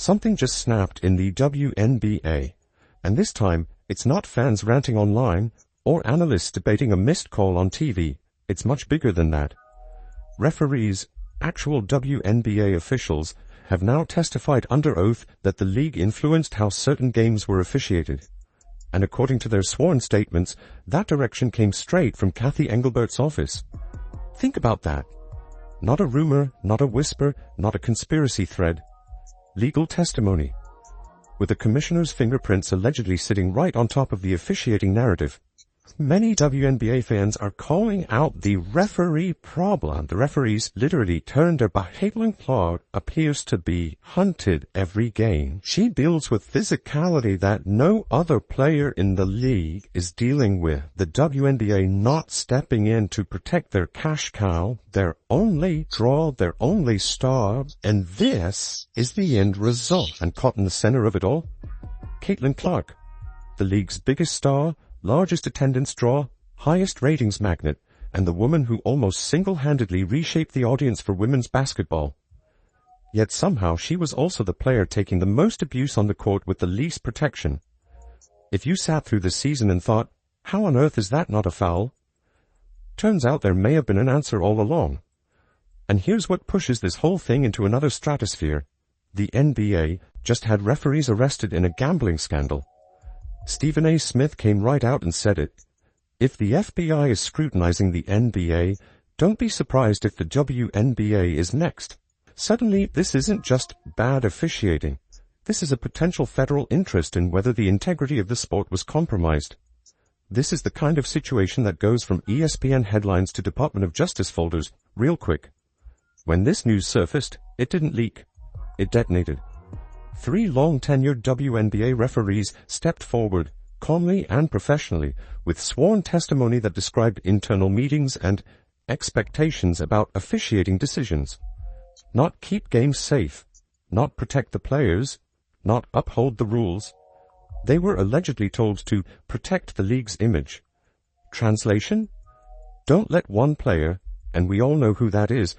Something just snapped in the WNBA, and this time, it's not fans ranting online, or analysts debating a missed call on TV. It's much bigger than that. Referees, actual WNBA officials, have now testified under oath that the league influenced how certain games were officiated. And according to their sworn statements, that direction came straight from Kathy Engelbert's office. Think about that. Not a rumor, not a whisper, not a conspiracy thread. Legal testimony. With the commissioner's fingerprints allegedly sitting right on top of the officiating narrative. Many WNBA fans are calling out the referee problem. The referees literally turned their back. Caitlin Clark appears to be hunted every game. She deals with physicality that no other player in the league is dealing with. The WNBA not stepping in to protect their cash cow, their only draw, their only star, and this is the end result. And caught in the center of it all, Caitlin Clark, the league's biggest star, largest attendance draw, highest ratings magnet, and the woman who almost single-handedly reshaped the audience for women's basketball. Yet somehow she was also the player taking the most abuse on the court with the least protection. If you sat through the season and thought, how on earth is that not a foul? Turns out there may have been an answer all along. And here's what pushes this whole thing into another stratosphere. The NBA just had referees arrested in a gambling scandal. Stephen A. Smith came right out and said it. If the FBI is scrutinizing the NBA, don't be surprised if the WNBA is next. Suddenly, this isn't just bad officiating. This is a potential federal interest in whether the integrity of the sport was compromised. This is the kind of situation that goes from ESPN headlines to Department of Justice folders real quick. When this news surfaced, it didn't leak. It detonated. 3 long-tenured WNBA referees stepped forward, calmly and professionally, with sworn testimony that described internal meetings and expectations about officiating decisions. Not keep games safe, not protect the players, not uphold the rules. They were allegedly told to protect the league's image. Translation? Don't let one player, and we all know who that is,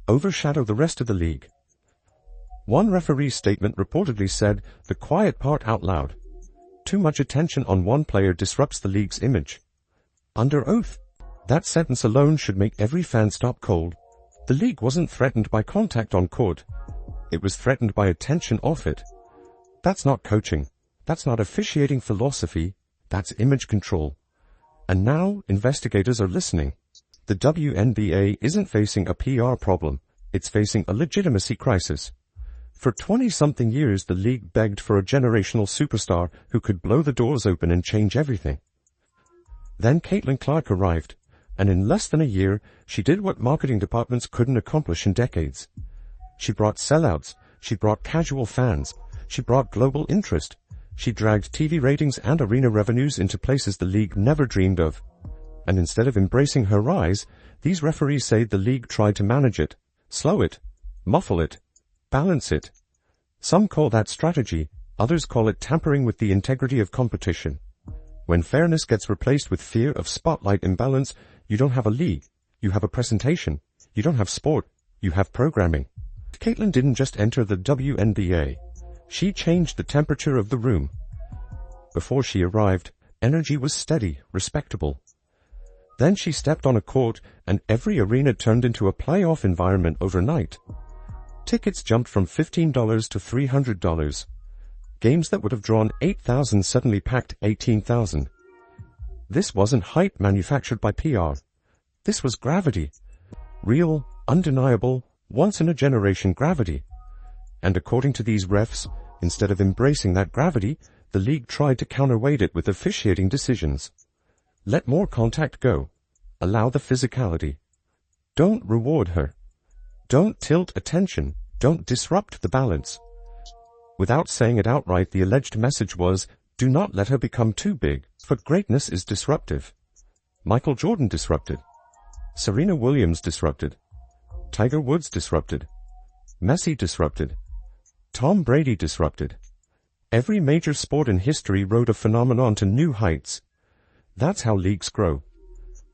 overshadow the rest of the league. One referee's statement reportedly said the quiet part out loud. Too much attention on one player disrupts the league's image. Under oath. That sentence alone should make every fan stop cold. The league wasn't threatened by contact on court. It was threatened by attention off it. That's not coaching. That's not officiating philosophy. That's image control. And now investigators are listening. The WNBA isn't facing a PR problem. It's facing a legitimacy crisis. For 20-something years, the league begged for a generational superstar who could blow the doors open and change everything. Then Caitlin Clark arrived, and in less than a year, she did what marketing departments couldn't accomplish in decades. She brought sellouts, she brought casual fans, she brought global interest, she dragged TV ratings and arena revenues into places the league never dreamed of. And instead of embracing her rise, these referees say the league tried to manage it, slow it, muffle it, balance it. Some call that strategy, others call it tampering with the integrity of competition. When fairness gets replaced with fear of spotlight imbalance, you don't have a league, you have a presentation. You don't have sport, you have programming. Caitlin didn't just enter the WNBA. She changed the temperature of the room. Before she arrived, energy was steady, respectable. Then she stepped on a court, and every arena turned into a playoff environment overnight. Tickets jumped from $15 to $300. Games that would have drawn 8,000 suddenly packed 18,000. This wasn't hype manufactured by PR. This was gravity. Real, undeniable, once-in-a-generation gravity. And according to these refs, instead of embracing that gravity, the league tried to counterweight it with officiating decisions. Let more contact go. Allow the physicality. Don't reward her. Don't tilt attention. Don't disrupt the balance. Without saying it outright, the alleged message was, do not let her become too big, for greatness is disruptive. Michael Jordan disrupted. Serena Williams disrupted. Tiger Woods disrupted. Messi disrupted. Tom Brady disrupted. Every major sport in history rode a phenomenon to new heights. That's how leagues grow.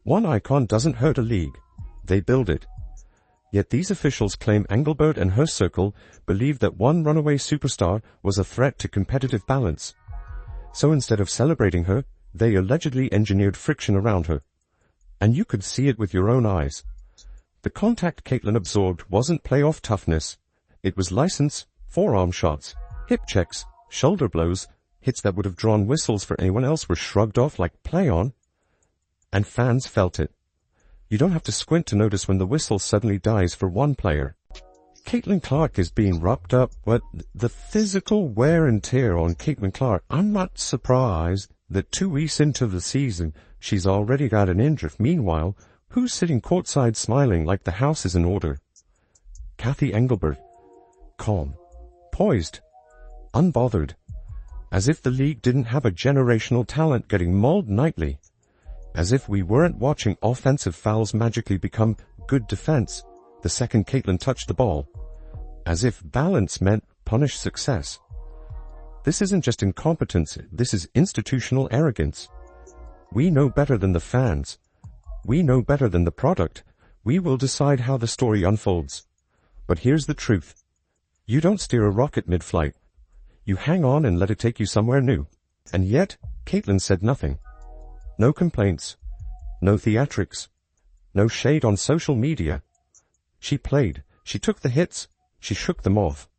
One icon doesn't hurt a league. They build it. Yet these officials claim Engelbert and her circle believed that one runaway superstar was a threat to competitive balance. So instead of celebrating her, they allegedly engineered friction around her. And you could see it with your own eyes. The contact Caitlyn absorbed wasn't playoff toughness. It was license, forearm shots, hip checks, shoulder blows, hits that would have drawn whistles for anyone else were shrugged off like play on. And fans felt it. You don't have to squint to notice when the whistle suddenly dies for one player. Caitlin Clark is being wrapped up, but the physical wear and tear on Caitlin Clark, I'm not surprised that 2 weeks into the season, she's already got an injury. Meanwhile, who's sitting courtside smiling like the house is in order? Kathy Engelbert. Calm. Poised. Unbothered. As if the league didn't have a generational talent getting mauled nightly. As if we weren't watching offensive fouls magically become good defense the second Caitlyn touched the ball. As if balance meant punished success. This isn't just incompetence, this is institutional arrogance. We know better than the fans. We know better than the product. We will decide how the story unfolds. But here's the truth. You don't steer a rocket mid-flight. You hang on and let it take you somewhere new. And yet, Caitlyn said nothing. No complaints. No theatrics. No shade on social media. She played. She took the hits. She shook them off.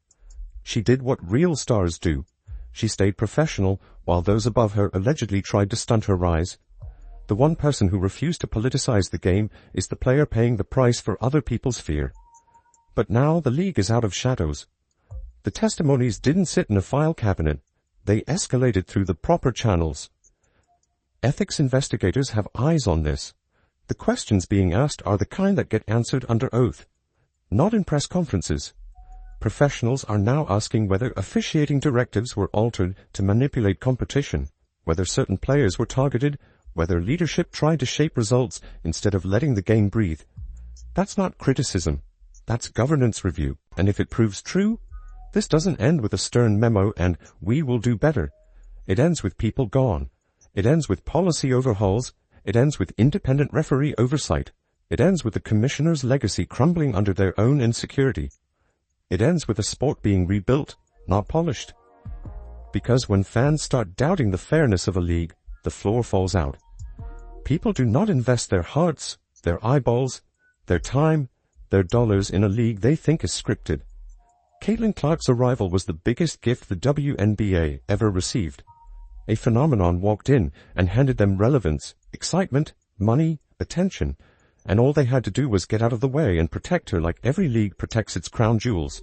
She did what real stars do. She stayed professional while those above her allegedly tried to stunt her rise. The one person who refused to politicize the game is the player paying the price for other people's fear. But now the league is out of shadows. The testimonies didn't sit in a file cabinet. They escalated through the proper channels. Ethics investigators have eyes on this. The questions being asked are the kind that get answered under oath, not in press conferences. Professionals are now asking whether officiating directives were altered to manipulate competition, whether certain players were targeted, whether leadership tried to shape results instead of letting the game breathe. That's not criticism. That's governance review. And if it proves true, this doesn't end with a stern memo and we will do better. It ends with people gone. It ends with policy overhauls. It ends with independent referee oversight. It ends with the commissioner's legacy crumbling under their own insecurity. It ends with a sport being rebuilt, not polished. Because when fans start doubting the fairness of a league, the floor falls out. People do not invest their hearts, their eyeballs, their time, their dollars in a league they think is scripted. Caitlin Clark's arrival was the biggest gift the WNBA ever received. A phenomenon walked in and handed them relevance, excitement, money, attention, and all they had to do was get out of the way and protect her like every league protects its crown jewels.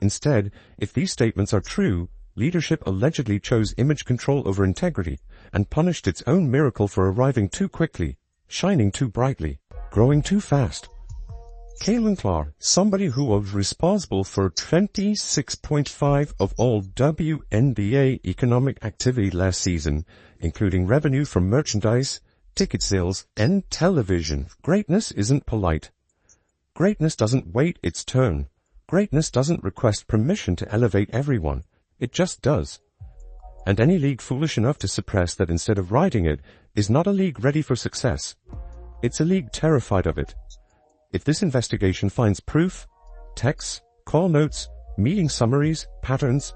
Instead, if these statements are true, leadership allegedly chose image control over integrity and punished its own miracle for arriving too quickly, shining too brightly, growing too fast. Caitlin Clark, somebody who was responsible for 26.5% of all WNBA economic activity last season, including revenue from merchandise, ticket sales, and television. Greatness isn't polite. Greatness doesn't wait its turn. Greatness doesn't request permission to elevate everyone. It just does. And any league foolish enough to suppress that instead of riding it is not a league ready for success. It's a league terrified of it. If this investigation finds proof, texts, call notes, meeting summaries, patterns,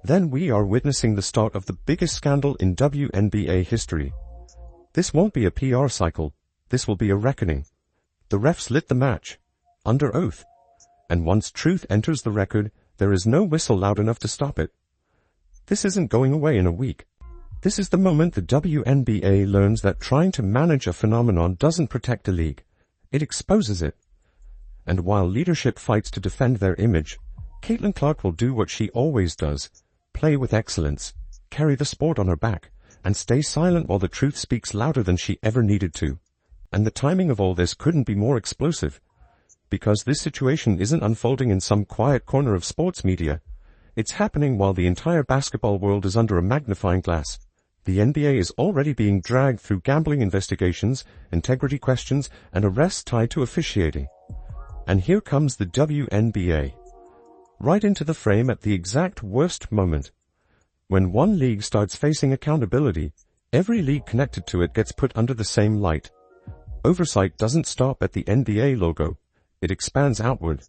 then we are witnessing the start of the biggest scandal in WNBA history. This won't be a PR cycle. This will be a reckoning. The refs lit the match, under oath. And once truth enters the record, there is no whistle loud enough to stop it. This isn't going away in a week. This is the moment the WNBA learns that trying to manage a phenomenon doesn't protect a league. It exposes it. And while leadership fights to defend their image, Caitlin Clark will do what she always does, play with excellence, carry the sport on her back, and stay silent while the truth speaks louder than she ever needed to. And the timing of all this couldn't be more explosive. Because this situation isn't unfolding in some quiet corner of sports media. It's happening while the entire basketball world is under a magnifying glass. The NBA is already being dragged through gambling investigations, integrity questions, and arrests tied to officiating. And here comes the WNBA. Right into the frame at the exact worst moment. When one league starts facing accountability, every league connected to it gets put under the same light. Oversight doesn't stop at the NBA logo. it expands outward.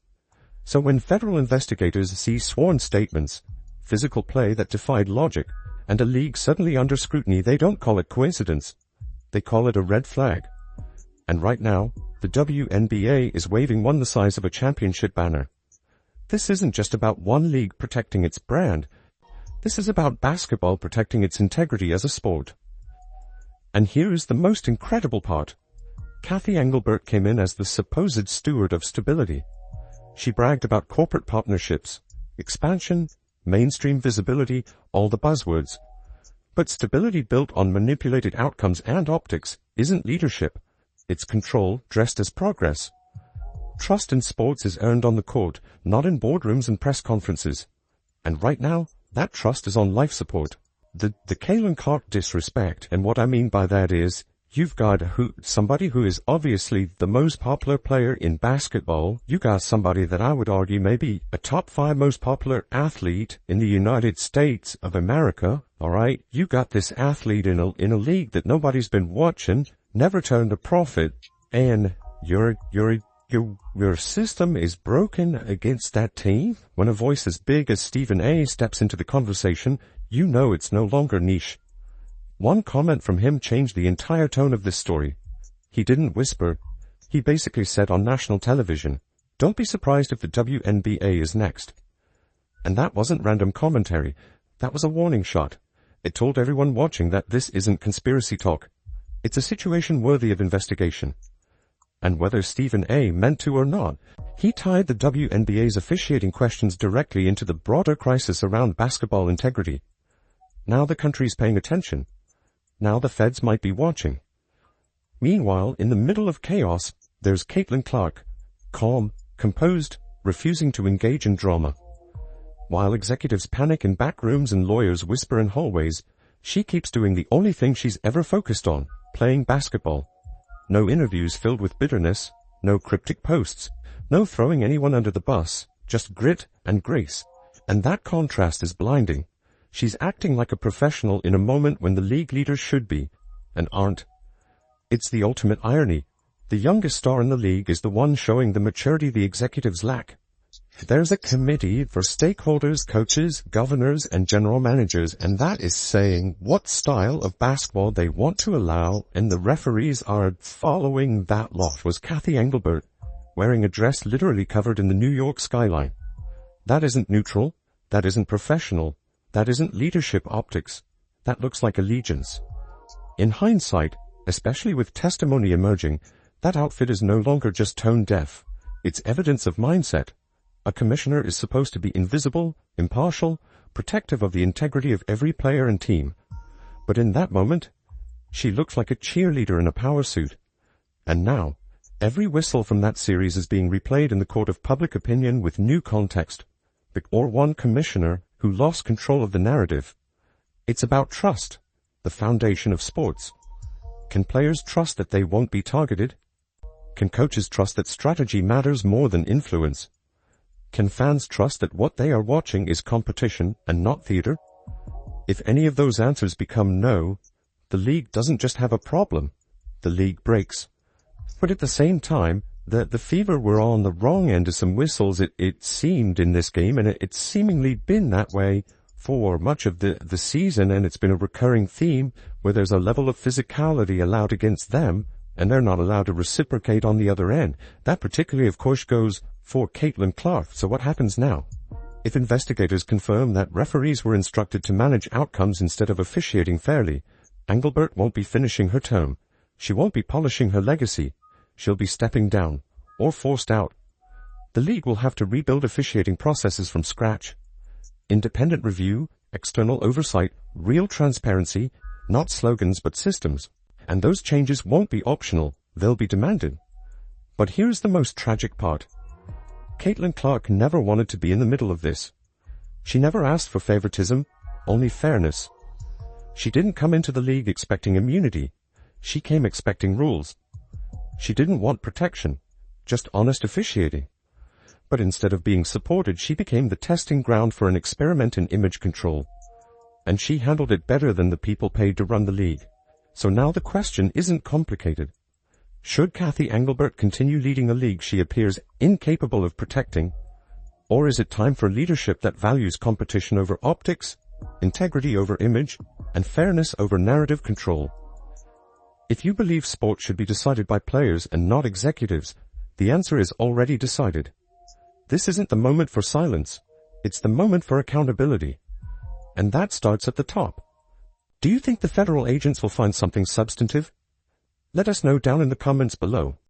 So when federal investigators see sworn statements, physical play that defied logic, and a league suddenly under scrutiny, they don't call it coincidence. They call it a red flag. And right now, the WNBA is waving one the size of a championship banner. This isn't just about one league protecting its brand. This is about basketball protecting its integrity as a sport. And here's the most incredible part. Cathy Engelbert came in as the supposed steward of stability. She bragged about corporate partnerships, expansion, mainstream visibility, all the buzzwords. But stability built on manipulated outcomes and optics isn't leadership. It's control dressed as progress. Trust in sports is earned on the court, not in boardrooms and press conferences. And right now, that trust is on life support. The Caitlin Clark disrespect, and what I mean by that is, you've got somebody who is obviously the most popular player in basketball. You got somebody that I would argue may be a top 5 most popular athlete in the United States of America. Alright, you got this athlete in a league that nobody's been watching, never turned a profit, and your system is broken against that team. When a voice as big as Stephen A. steps into the conversation, you know it's no longer niche. One comment from him changed the entire tone of this story. He didn't whisper. He basically said on national television, "Don't be surprised if the WNBA is next." And that wasn't random commentary. That was a warning shot. It told everyone watching that this isn't conspiracy talk. It's a situation worthy of investigation. And whether Stephen A. meant to or not, he tied the WNBA's officiating questions directly into the broader crisis around basketball integrity. Now the country's paying attention. Now the feds might be watching. Meanwhile, in the middle of chaos, there's Caitlin Clark, calm, composed, refusing to engage in drama. While executives panic in back rooms and lawyers whisper in hallways, she keeps doing the only thing she's ever focused on, playing basketball. No interviews filled with bitterness, no cryptic posts, no throwing anyone under the bus, just grit and grace. And that contrast is blinding. She's acting like a professional in a moment when the league leaders should be, and aren't. It's the ultimate irony. The youngest star in the league is the one showing the maturity the executives lack. There's a committee for stakeholders, coaches, governors, and general managers, and that is saying what style of basketball they want to allow, and the referees are following that lot. Was Cathy Engelbert, wearing a dress literally covered in the New York skyline. That isn't neutral. That isn't professional. That isn't leadership optics. That looks like allegiance. In hindsight, especially with testimony emerging, that outfit is no longer just tone deaf. It's evidence of mindset. A commissioner is supposed to be invisible, impartial, protective of the integrity of every player and team. But in that moment, she looks like a cheerleader in a power suit. And now, every whistle from that series is being replayed in the court of public opinion with new context. Or one commissioner who lost control of the narrative. It's about trust, the foundation of sports. Can players trust that they won't be targeted? Can coaches trust that strategy matters more than influence? Can fans trust that what they are watching is competition and not theater? If any of those answers become no, the league doesn't just have a problem, the league breaks. But at the same time, the fever were on the wrong end of some whistles, it seemed in this game, and it's seemingly been that way for much of the season, and it's been a recurring theme where there's a level of physicality allowed against them, and they're not allowed to reciprocate on the other end. That particularly, of course, goes for Caitlin Clark. So what happens now? If investigators confirm that referees were instructed to manage outcomes instead of officiating fairly, Engelbert won't be finishing her term. She won't be polishing her legacy. She'll be stepping down, or forced out. The league will have to rebuild officiating processes from scratch. Independent review, external oversight, real transparency, not slogans but systems. And those changes won't be optional, they'll be demanded. But here's the most tragic part. Caitlin Clark never wanted to be in the middle of this. She never asked for favoritism, only fairness. She didn't come into the league expecting immunity. She came expecting rules. She didn't want protection, just honest officiating. But instead of being supported, she became the testing ground for an experiment in image control. And she handled it better than the people paid to run the league. So now the question isn't complicated. Should Kathy Engelbert continue leading a league she appears incapable of protecting? Or is it time for leadership that values competition over optics, integrity over image, and fairness over narrative control? If you believe sport should be decided by players and not executives, the answer is already decided. This isn't the moment for silence. It's the moment for accountability. And that starts at the top. Do you think the federal agents will find something substantive? Let us know down in the comments below.